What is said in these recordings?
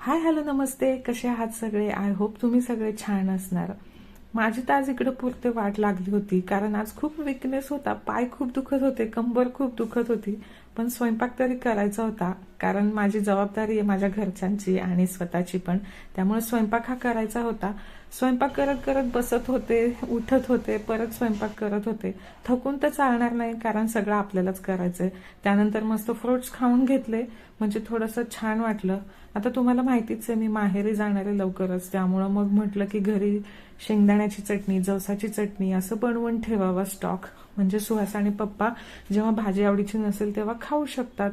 Hi hello नमस्ते, कसे आहात सगळे? आय होप तुम्ही सगळे छान असणार. माझी तर आज इकडे पुरते वाट लागली होती, कारण आज खूप विकनेस होता. पाय खूप दुखत होते, कंबर खूप दुखत होती, पण स्वयंपाक तरी करायचा होता. कारण माझी जबाबदारी आहे माझ्या घरच्यांची आणि स्वतःची पण, त्यामुळे स्वयंपाक हा करायचा होता. स्वयंपाक करत करत बसत होते, उठत होते, परत स्वयंपाक करत होते. थकून तर चालणार नाही, कारण सगळं आपल्यालाच करायचंय. त्यानंतर मस्त फ्रुट्स खाऊन घेतले, म्हणजे थोडंसं छान वाटलं. आता तुम्हाला माहितीच आहे मी माहेरी जाणारे लवकरच, त्यामुळं मग म्हटलं की घरी शेंगदाण्याची चटणी, जवसाची चटणी असं बनवून ठेवावा स्टॉक, म्हणजे सुहास आणि पप्पा जेव्हा भाजी आवडीची नसेल तेव्हा खाऊ शकतात.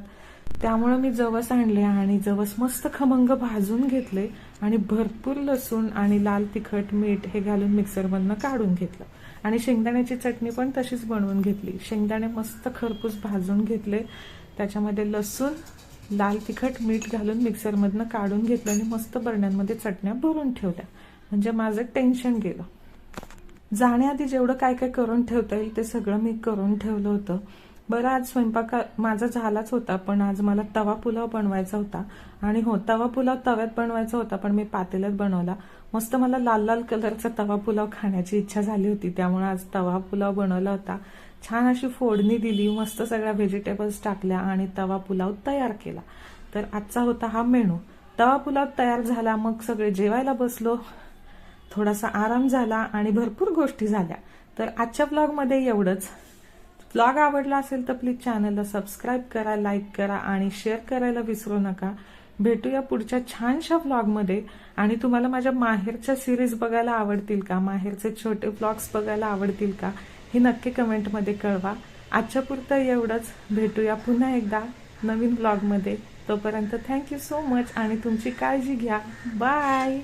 त्यामुळे मी जवस आणले आणि जवस मस्त खमंग भाजून घेतले आणि भरपूर लसूण आणि लाल तिखट मीठ हे घालून मिक्सरमधनं काढून घेतलं. आणि शेंगदाण्याची चटणी पण तशीच बनवून घेतली. शेंगदाणे मस्त खरपूस भाजून घेतले, त्याच्यामध्ये लसूण, लाल तिखट, मीठ घालून मिक्सरमधनं काढून घेतलं आणि मस्त बरण्यांमध्ये चटण्या भरून ठेवल्या. म्हणजे माझं टेन्शन गेलं. जाण्याआधी जेवढं काय काय करून ठेवता येईल ते सगळं मी करून ठेवलं होतं. बरं, आज स्वयंपाक माझा झालाच होता, पण आज मला तवा पुलाव बनवायचा होता. आणि हो, तवा पुलाव तव्यात बनवायचा होता, पण मी पातेल्यात बनवला. मस्त मला लाल लाल कलरचा तवा पुलाव खाण्याची इच्छा झाली होती, त्यामुळे आज तवा पुलाव बनवला होता. छान अशी फोडणी दिली, मस्त सगळ्या व्हेजिटेबल्स टाकल्या आणि तवा पुलाव तयार केला. तर आजचा होता हा मेनू. तवा पुलाव तयार झाला, मग सगळे जेवायला बसलो. थोडासा आराम झाला आणि भरपूर गोष्टी झाल्या. तर आजच्या ब्लॉगमध्ये एवढंच. ब्लॉग आवडला असेल तर प्लीज चॅनलला सबस्क्राईब करा, लाईक करा आणि शेअर करायला विसरू नका. भेटूया पुढच्या छानशा व्लॉगमध्ये. आणि तुम्हाला माझ्या माहेरच्या सिरीज बघायला आवडतील का, माहेरचे छोटे व्लॉग्स बघायला आवडतील का, हे नक्की कमेंटमध्ये कळवा. आजच्या पुरतं एवढंच. भेटूया पुन्हा एकदा नवीन व्लॉगमध्ये. तोपर्यंत थँक्यू सो मच आणि तुमची काळजी घ्या. बाय.